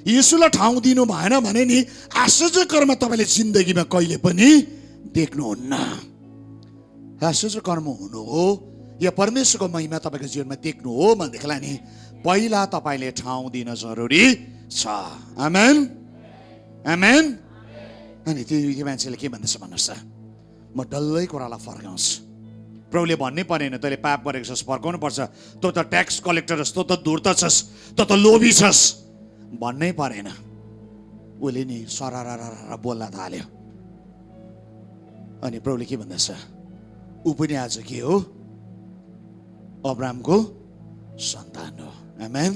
येशूलाई ठाउँ दिनु भएन भने नि आश्चर्य कर्म तपाईँले जिन्दगीमा कहिले पनि देख्नुहुन्न। आश्चर्य कर्म हुनु हो या परमेश्वरको महिमा तपाईँको जीवनमा देख्नु हो भनेदेखिलाई नि पहिला तपाईँले ठाउँ दिन जरुरी छ। आमेन आमेन। अनि त्यो मान्छेले के भन्दैछ भन्नुहोस् त, म डल्लै कुरालाई फर्काउँछु। प्रभुले भन्नै परेन तैँले पाप गरेको छस् फर्काउनु पर्छ, तँ त ट्याक्स कलेक्टर छस्, तँ त धूर्त छस्, तँ त लोभी छस् भन्नै परेन। उसले नि सरारा बोल्न थाल्यो। अनि प्रभुले के भन्दैछ, ऊ पनि आज के हो, अब्राहमको सन्तान हो। आमेन।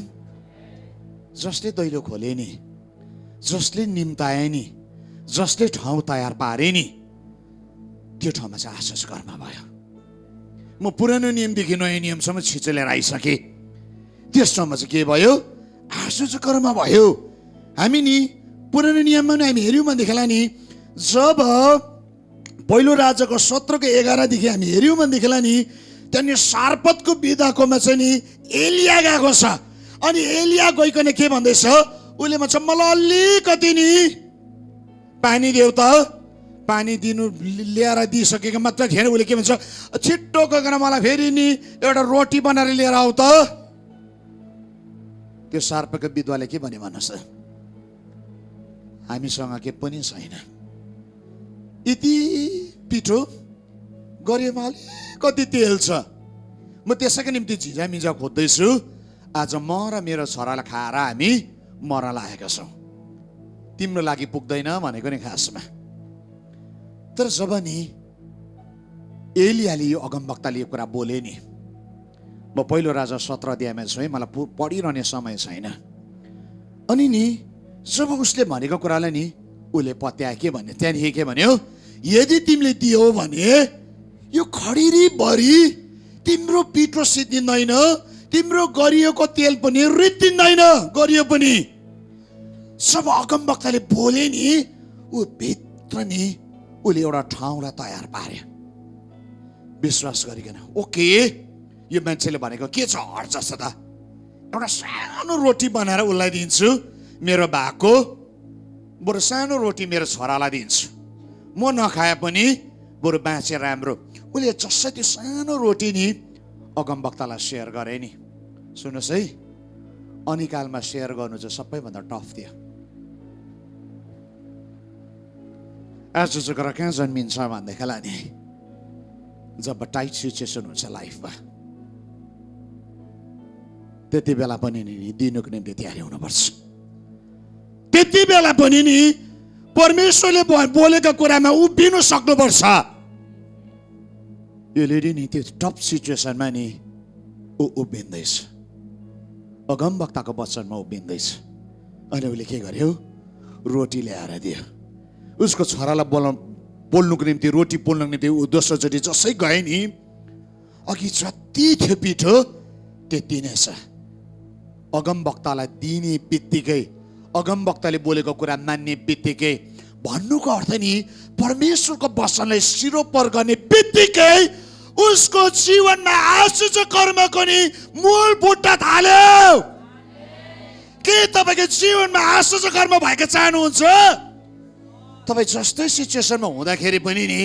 जसले दैलो खोले नि, जसले निम्ताए नि, जसले ठाउँ तयार पारे नि, त्यो ठाउँमा चाहिँ आश्चर्य कर्म भयो। म पुरानो नियमदेखि नयाँ नियमसम्म छिचेर आइसकेँ। त्यस ठाउँमा चाहिँ के भयो, आश्चर्य कर्म भयो। हामी नि पुरानो नियममा नि हामी हेऱ्यौँ भनेदेखिलाई नि जब पहिलो राजाको 17:11 हामी हेऱ्यौँ भनेदेखिलाई नि त्यहाँनिर सारपतको विधाकोमा चाहिँ नि एलिया गएको छ। अनि एलिया गइकन के भन्दैछ, उसले भन्छ मलाई अलिकति नि पानी देऊ त। पानी दिनु ल्याएर दिइसकेको मात्र थिएन, उसले के भन्छ, छिट्टो गएर मलाई फेरि नि एउटा रोटी बनाएर लिएर आऊ त। त्यो सार्पको विधवाले के भन्यो भन्नुहोस् त, हामीसँग के पनि छैन, यति पिठो गरिएमा अलिकति तेल छ, म त्यसैको निम्ति झिझामिझा खोज्दैछु। आज म र मेरो छोरालाई खाएर हामी मर्न लागेका छौँ, तिम्रो लागि पुग्दैन भनेको नि खासमा। तर जब नि एलियाले यो अगमवक्ताले यो कुरा बोले नि, म पहिलो राजा 17 अध्यायमा छु है, मलाई पढिरहने समय छैन। अनि नि जब उसले भनेको कुरालाई नि उसले पत्याए के भन्यो, त्यहाँदेखि के भन्यो, यदि तिमीले दियो भने यो खडिरी भरि तिम्रो पिठो सिद्धिँदैन, तिम्रो गरिएको तेल पनि रित्तिँदैन, गरियो पनि। जब अगमवक्ताले बोले नि ऊ भित्र नि उसले एउटा ठाउँलाई तयार पार्यो विश्वास गरिकन। ओके, यो मान्छेले भनेको के छ हर्ज छ त, एउटा सानो रोटी बनाएर उसलाई दिन्छु, मेरो भाको बरु सानो रोटी मेरो छोरालाई दिन्छु, म नखाए पनि बरु बाँचे राम्रो। उसले जसै त्यो सानो रोटी नि अगमवक्तालाई सेयर गरे नि। सुन्नुहोस् है, अनिकालमा सेयर गर्नु चाहिँ सबैभन्दा टफ थियो। आज चाहिँ कुरा कहाँ जन्मिन्छ भनेदेखिलाई नि जब टाइट सिचुएसन हुन्छ लाइफमा, त्यति बेला पनि नि दिनुको निम्ति तयारी हुनुपर्छ। त्यति बेला पनि नि परमेश्वरले बोलेका कुरामा उभिनु सक्नुपर्छ। यो लेडी नि त्यो टफ सिचुएसनमा नि ऊ उभिँदैछ, अगमवक्ताको वचनमा उभिँदैछ। अनि उसले के गर्यो, रोटी ल्याएर दियो। उसको छोरालाई पोल्नुको निम्ति, रोटी पोल्नुको निम्ति ऊ दोस्रोचोटि जसै गए नि, अघि जति थियो पिठो त्यति नै छ। अगमवक्तालाई दिने बित्तिकै, अगमवक्ताले बोलेको कुरा मान्ने बित्तिकै, भन्नुको अर्थ नि परमेश्वरको वचनलाई सिरोपर गर्ने बित्तिकै उसको जीवनमा आश्चर्य कर्मको नि मूल फुट्न थाल्यो। के तपाईँको जीवनमा आश्चर्य कर्म भएको चाहनुहुन्छ? तपाईँ जस्तै सिचुएसनमा हुँदाखेरि पनि नि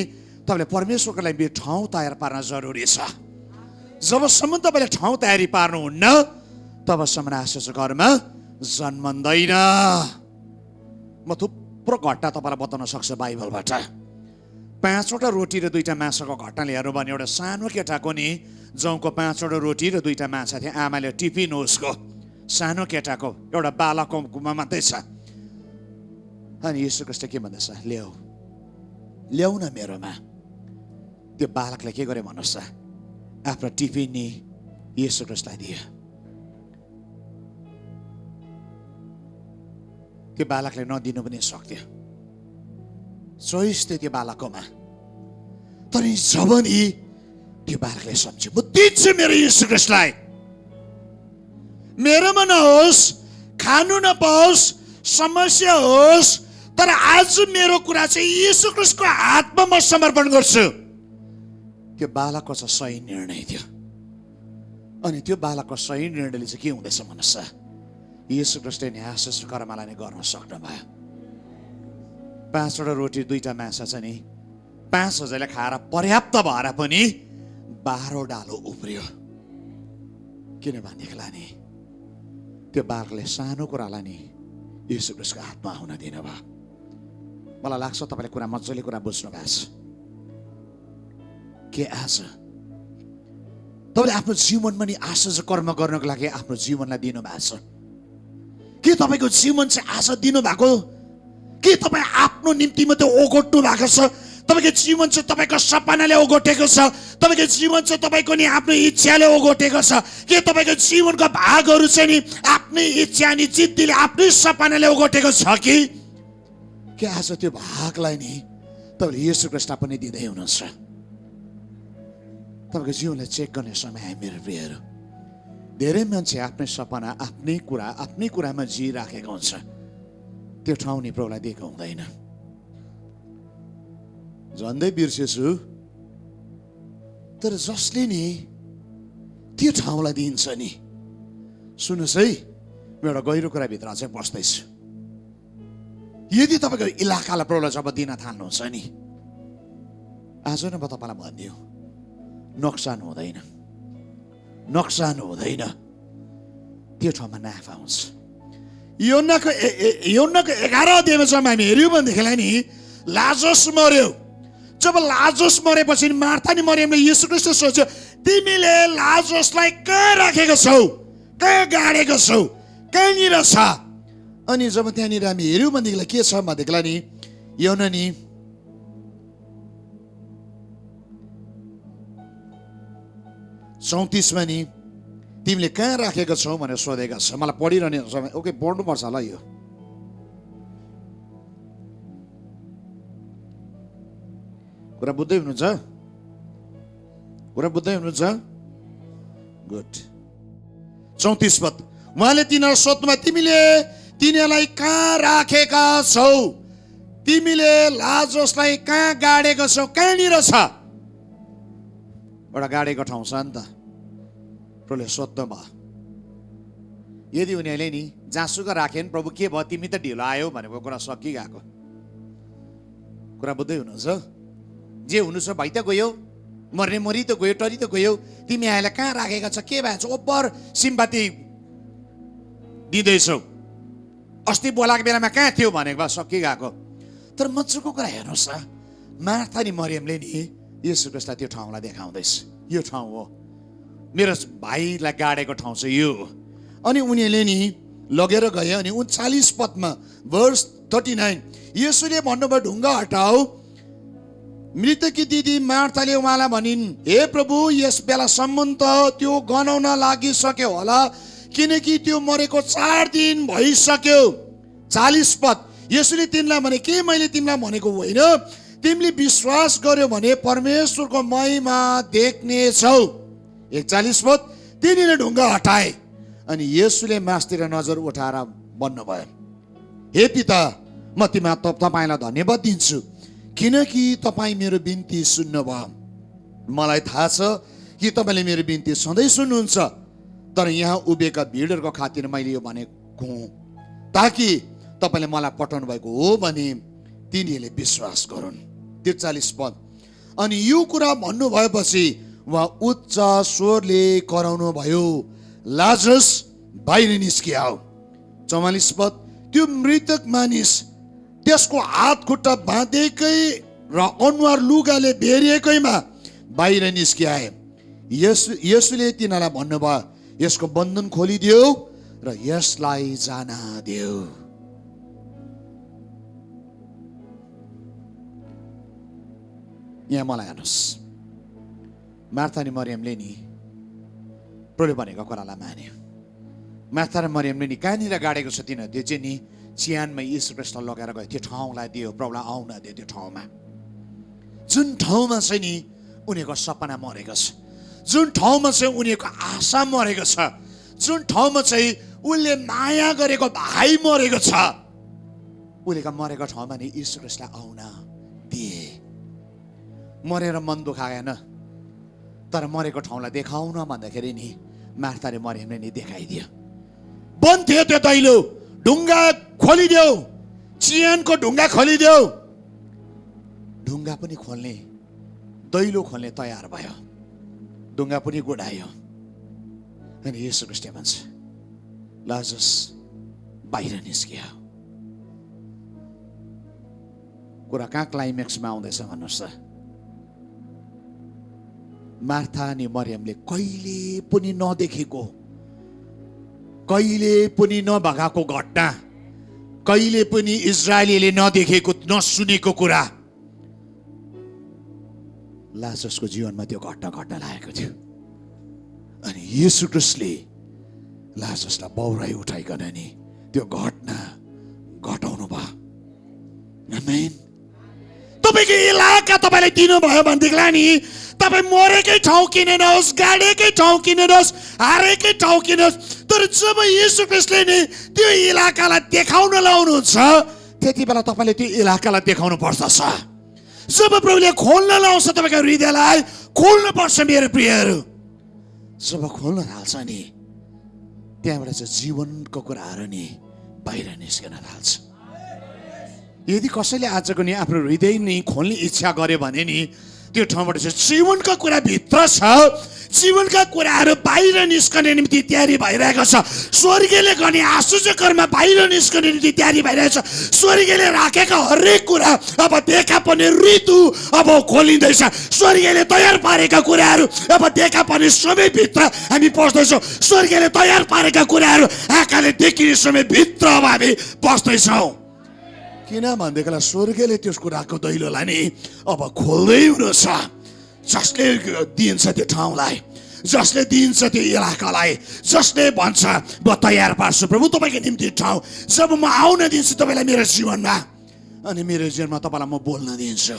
तपाईँले परमेश्वरको लागि ठाउँ तयार पार्न जरुरी छ। जबसम्म तपाईँले ठाउँ तयारी पार्नुहुन्न तबसम्म आश्चर्य कर्म जन्मँदैन। म थुप्रो घटना तपाईँलाई बताउन सक्छु बाइबलबाट। 5वटा रोटी र 2टा माछाको घटना ल्याएर भने एउटा सानो केटाको नि जौको 5वटा रोटी र 2टा माछा थियो। आमाले टिफिन उसको सानो केटाको एउटा बालककोमा मात्रै छ। अनि यीशु ख्रीष्टले के भन्दैछ, ल्याऊ ल्याऊ न मेरोमा। त्यो बालकले के गरे भन्नुहोस् त, आफ्नो टिफिन नि यीशु ख्रीष्टलाई दियो। त्यो बालकले नदिनु पनि सक्थ्यो, चोइस थियो त्यो बालककोमा। तर जब नि त्यो बालकले सम्झ्यो, म दिन्छु मेरो यीशु ख्रीष्टलाई, मेरोमा नहोस्, खानु नपाओस्, समस्या होस्, तर आज मेरो कुरा चाहिँ यीशु ख्रीष्टको हातमा म समर्पण गर्छु। त्यो बालकको चाहिँ सही निर्णय थियो। अनि त्यो बालकको सही निर्णयले चाहिँ के हुँदैछ भन्नुहोस्, यीशु ख्रीष्टले नि आशिष कर्मलाई नै गर्न सक्नुभयो। 5वटा रोटी 2टा माछा छ नि, 5,000ले खाएर पर्याप्त भएर पनि 12 डालो उब्रियो। किनभनेदेखिलाई नि त्यो बालकले सानो कुरालाई नि यीशु ख्रीष्टको हातमा आउन दिनुभयो। मलाई लाग्छ तपाईँले कुरा मजाले कुरा बुझ्नु भएको छ। के आज तपाईँले आफ्नो जीवनमा नि आशिष कर्म गर्नको लागि आफ्नो जीवनलाई दिनुभएको छ? के तपाईँको जीवन चाहिँ आज दिनुभएको? के तपाईँ आफ्नो निम्ति मात्रै ओगट्नु भएको छ? तपाईँको जीवन चाहिँ तपाईँको सपनाले ओगटेको छ? तपाईँको जीवन चाहिँ तपाईँको नि आफ्नो इच्छाले ओगटेको छ? के तपाईँको जीवनको भागहरू चाहिँ नि आफ्नै इच्छा नि जिद्दीले आफ्नै सपनाले ओगटेको छ कि? के आज त्यो भागलाई नि तपाईँले यीशु ख्रीष्ट पनि दिँदै हुनुहुन्छ? तपाईँको जीवनलाई चेक गर्ने समय आयो मेरो प्रियहरू। धेरै मान्छे आफ्नै सपना, आफ्नै कुरामा जिराखेको हुन्छ। त्यो ठाउँ नि प्रभुलाई दिएको हुँदैन। झन्डै बिर्सेछु, तर जसले नि त्यो ठाउँलाई दिन्छ नि, सुन्नुहोस् है, म एउटा गहिरो कुराभित्र चाहिँ बस्दैछु। यदि तपाईँको इलाकालाई प्रभुलाई जब दिन थाल्नुहुन्छ नि, आज नै म तपाईँलाई भनिदियो, नोक्सान हुँदैन, नोक्सान हुँदैन, त्यो ठाउँमा नाफा हुन्छ। योन्नाको 11 अध्यायमा जब हामी हेऱ्यौँ भनेदेखिलाई नि लाजरस मर्यो। जब लाजरस मरेपछि मार्था नि मरियमले यीशु ख्रीष्ट सोच्यो, तिमीले लाजरसलाई कहाँ राखेको छौ, कहाँ गाडेको छौ, कहाँनिर छ? अनि जब त्यहाँनिर हामी हेऱ्यौँ भनेदेखिलाई के छ भनेदेखिलाई नि योना नि 34मा नि तिमीले कहाँ राखेको छौ भनेर सोधेका छ। मलाई पढिरहने समय ओके पढ्नुपर्छ होला। यो कुरा बुझ्दै हुनुहुन्छ? कुरा बुझ्दै हुनुहुन्छ? गुड। 34 पद, उहाँले तिनीहरू सोध्नुमा, तिमीले तिनीहरूलाई कहाँ राखेका छौ, तिमीले लाजरसलाई कहाँ गाडेको छौ, कहाँनिर छ? एउटा गाडेको ठाउँ छ नि त, प्रभुले सोध्नु भयो। यदि उनीहरूले नि जहाँसुकै राखेन, प्रभु के भयो, तिमी त ढिलो आयो भनेको कुरा सकिगएको। कुरा बुझ्दै हुनुहुन्छ? जे हुनु छ भाइ त गयो, मर्ने मरि त गयो, टरी त गयो, तिमी आएर कहाँ राखेका छ, के भएको छ, ओपर सिम्पति दिँदैछौ, अस्ति बोलाएको बेलामा कहाँ थियो भनेको भए सकिगएको। तर मजाको कुरा हेर्नुहोस्, मार्था नि मरियमले नि यीशु ख्रीष्टलाई त्यो ठाउँलाई देखाउँदैछ, यो ठाउँ हो, मेरो भाइलाई गाडेको ठाउँ चाहिँ यो हो। अनि उनीहरूले नि लगेर गए। अनि 39 पदमा भर्स 39 येशूले भन्नुभयो, ढुङ्गा हटाऊ। मृतकी दिदी मार्थाले उहाँलाई भनिन्, हे प्रभु, यस बेलासम्म त त्यो गनाउन लागिसक्यो होला, किनकि त्यो मरेको 4 दिन भइसक्यो। 40 पद, येशूले तिनलाई भने, के मैले तिमीलाई भनेको होइन, तिमीले विश्वास गर्यो भने परमेश्वरको महिमा देख्नेछौ। 41 पद, तिनीले ढुङ्गा हटाए। अनि येशूले मासतिर नजर उठाएर भन्नुभयो, हे पिता, म तपाईँलाई धन्यवाद दिन्छु, किनकि तपाईँ मेरो बिन्ती सुन्नुभयो। मलाई थाहा छ कि तपाईँले मेरो बिन्ती सधैँ सुन्नुहुन्छ, तर यहाँ उभिएका भिडहरूको खातिर मैले यो भनेको हुँ, ताकि तपाईँले मलाई पठाउनु भएको हो भने तिनीहरूले विश्वास गरून्। 43 पद, अनि यो कुरा भन्नुभएपछि उहाँ उच्च स्वरले कराउनु भयो, लाजरस बाहिर निस्किआऊ। 44 पद, त्यो मृतक मानिस त्यसको हात खुट्टा बाँधेकै र अनुहार लुगाले बेरिएकैमा बाहिर निस्किआए। येशूले तिनीहरूलाई भन्नुभयो, यसको बन्धन खोलिदियो र यसलाई जान देऊ। यहाँ मलाई हेर्नुहोस्, मार्था र मरियमले नि प्रभुले भनेको कुरालाई मान्यो। मार्था र मरियमले नि कहाँनिर गाडेको छ तिनीहरू, त्यो चाहिँ नि चिहानमा यीशु ख्रीष्ट लगेर गयो। त्यो ठाउँलाई दियो, प्रभुलाई आउन दियो। त्यो ठाउँमा जुन ठाउँमा चाहिँ नि उनीहरूको सपना मरेको छ, जुन ठाउँमा चाहिँ उनीहरूको आशा मरेको छ, जुन ठाउँमा चाहिँ उसले माया गरेको भाइ मरेको छ, उसले मरेको ठाउँमा नि यीशु ख्रीष्टलाई आउन दिए। मरेर मन दुखाएन, तर मरेको ठाउँलाई देखाउन भन्दाखेरि नि मार्ताले मरियमले नि देखाइदियो। बन्द थियो त्यो दैलो, ढुङ्गा खोलिदेऊ, चिहानको ढुङ्गा खोलिदेऊ। ढुङ्गा पनि खोल्ने, दैलो खोल्ने तयार भयो, ढुङ्गा पनि गुडायो। अनि यीशु ख्रीष्टले भन्छ लाजरस बाहिर निस्कियो। कुरा कहाँ क्लाइमेक्समा आउँदैछ भन्नुहोस् त। मार्था अनि मरियमले कहिले पनि नदेखेको, कहिले पनि नभगाएको घटना, कहिले पनि इजरायलीले नदेखेको नसुनेको कुरा लाजरसको जीवनमा त्यो घटना घट्न लागेको थियो। अनि यीशु ख्रीष्टले लाजरसलाई बौराइ उठाइकन नि त्यो घटना घटाउनु भयो। आमेन। तपाईँको इलाका तपाईँलाई दिनुभयो भनेदेखिलाई नि तपाईँ मरेकै ठाउँ किनेनहोस्, गाडेकै ठाउँ किनेनहोस्, हारेकै ठाउँ किनेनहोस्, तर जब यीशु ख्रीष्टले नि त्यो इलाकालाई देखाउन लाउनुहुन्छ त्यति बेला तपाईँले त्यो इलाकालाई देखाउनु पर्दछ। जब प्रभुले खोल्न लाउँछ तपाईँको हृदयलाई, खोल्नु पर्छ मेरो प्रियहरू। जब खोल्न थाल्छ नि त्यहाँबाट चाहिँ जीवनको कुराहरू नि बाहिर निस्कन थाल्छ। यदि कसैले आजको नि आफ्नो हृदय नै खोल्ने इच्छा गर्यो भने नि त्यो ठाउँबाट चाहिँ जीवनका कुरा भित्र छ, जीवनका कुराहरू बाहिर निस्कने निम्ति तयारी भइरहेको छ। स्वर्गीयले गर्ने आश्चर्य कर्म बाहिर निस्कने निम्ति तयारी भइरहेको छ। स्वर्गीयले राखेका हरेक कुरा अब देखा पर्ने ऋतु अब खोलिँदैछ। स्वर्गीयले तयार पारेका कुराहरू अब देखा पर्ने समयभित्र हामी पस्दैछौँ। स्वर्गीयले तयार पारेका कुराहरू आँखाले देखिने समयभित्र अब हामी पस्दैछौँ। किन भनेदेखिलाई स्वर्गीयले त्यस कुराको दैलोलाई नि अब खोल्दै हुनुहुन्छ। जसले दिन्छ त्यो ठाउँलाई, जसले दिन्छ त्यो इलाकालाई, जसले भन्छ म तयार पार्छु प्रभु तपाईँको निम्ति ठाउँ, जब म आउन दिन्छु तपाईँलाई मेरो जीवनमा, अनि मेरो जीवनमा तपाईँलाई म बोल्न दिन्छु,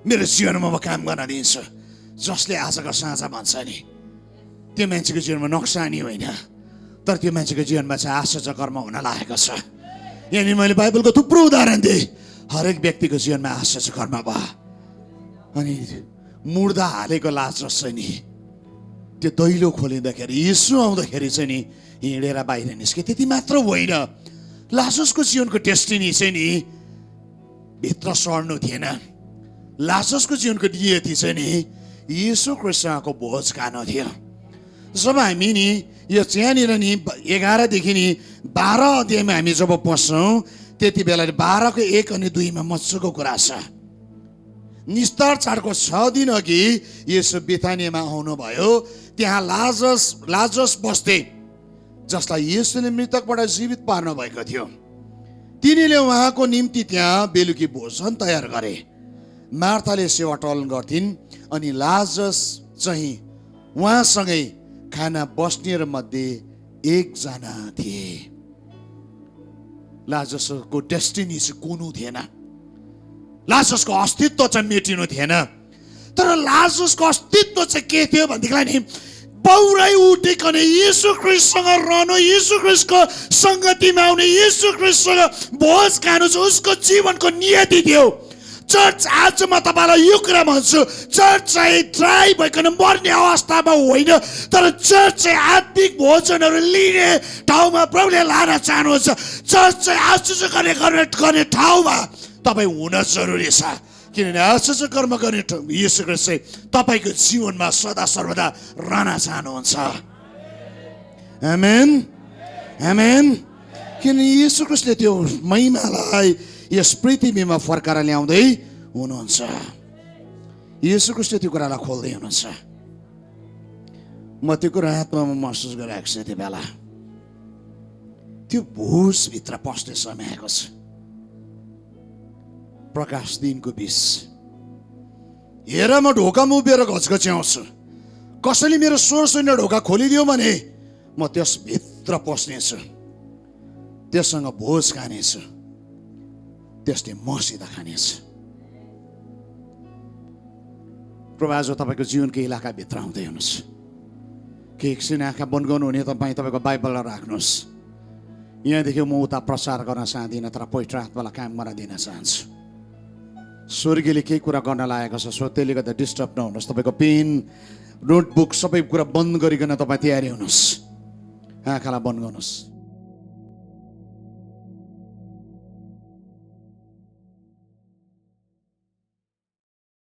मेरो जीवनमा म काम गर्न दिन्छु। जसले आजको साँझ भन्छ नि त्यो मान्छेको जीवनमा नक्सानी होइन, तर त्यो मान्छेको जीवनमा चाहिँ आश्चर्य कर्म हुन लागेको छ। यानी मैले बाइबलको थुप्रो उदाहरण दिएँ। हरेक व्यक्तिको जीवनमा आश्चर्य कर्म भयो। अनि मुर्दा हालेको लाजरस चाहिँ नि त्यो दैलो खोलिँदाखेरि यीशु आउँदाखेरि चाहिँ नि हिँडेर बाहिर निस्के। त्यति मात्र होइन, लाजरसको जीवनको डेस्टिनी चाहिँ नि भित्र सर्नु थिएन। लाजरसको जीवनको नियति चाहिँ नि यीशु ख्रीष्टको भोज खानु थियो। जब हामी नि यो त्यहाँनिर नि 11 देखि नि 12 अध्यायमा हामी जब पस्छौँ त्यति बेला 12 को 1 अनि 2 मा मत्स्यको कुरा छ। निस्तार चाडको 6 दिन अघि येशू बेथानियामा आउनुभयो। त्यहाँ लाजरस बस्थे, जसलाई येशूले मृतकबाट जीवित पार्नु भएको थियो। तिनीले उहाँको निम्ति त्यहाँ बेलुकी भोजन तयार गरे। मार्थाले सेवा टलन गर्थिन् अनि लाजरस चाहिँ उहाँसँगै खाना बस्नेर मध्ये एकजना थिए। लाजरसको डेस्टिनी चाहिँ कुनु थिएन, लाजरसको अस्तित्व चाहिँ मेटिनु थिएन। तर लाजरसको अस्तित्व चाहिँ के थियो भनेदेखिलाई नि बौराइ उठिकन येशू ख्रीष्टसँग रहनु, येशू ख्रीष्टको संगतिमा आउने, येशू ख्रीष्टसँग भोज खानु चाहिँ उसको जीवनको नियति थियो। चर्च आज म तपाईलाई यो कुरा भन्छु, चर्च चाहिँ ड्राई भइकन मर्ने अवस्थामा होइन, तर चर्च चाहिँ आत्मिक भोजनहरू लिने ठाउँमा प्रभुले लान चाहनुहुन्छ। चर्च चाहिँ आश्चर्य गर्ने ठाउँमा तपाईँ हुन जरुरी छ, किनभने आश्चर्य कर्म गर्ने येशू ख्रीष्ट चाहिँ तपाईँको जीवनमा सदा सर्वदा रहन चाहनुहुन्छ। आमेन आमेन। किनभने येशू ख्रीष्टले त्यो महिमालाई यस पृथ्वीमा फर्काएर ल्याउँदै हुनुहुन्छ। येशू ख्रीष्टले त्यो कुरालाई खोल्दै हुनुहुन्छ। म त्यो कुरा आत्मामा महसुस गरिरहेको छु। त्यो बेला त्यो भोजभित्र पस्ने समय आएको छ। प्रकाश दिनको बिच हेर म ढोकामा उभिएर घचघच्याउँछु, कसैले मेरो स्वर सुन्न ढोका खोलिदियो भने म त्यसभित्र पस्नेछु। त्यससँग भोज खानेछु, त्यसले मसित खानेछ। प्रभु आज तपाईँको जीवनको इलाकाभित्र आउँदै हुनुहोस्। के एकछिन आँखा बन्द गर्नुहुने तपाईँ तपाईँको बाइबललाई राख्नुहोस्। यहाँदेखि म उता प्रचार गर्न चाहदिनँ, तर पवित्र आत्मालाई काम गर्न दिन चाहन्छु। स्वर्गीयले केही कुरा गर्न लागेको छ, सो त्यसले गर्दा डिस्टर्ब नहुनुहोस्। तपाईँको पेन, नोटबुक सबै कुरा बन्द गरिकन तपाईँ तयारी हुनुहोस्। आँखालाई बन्द गर्नुहोस्।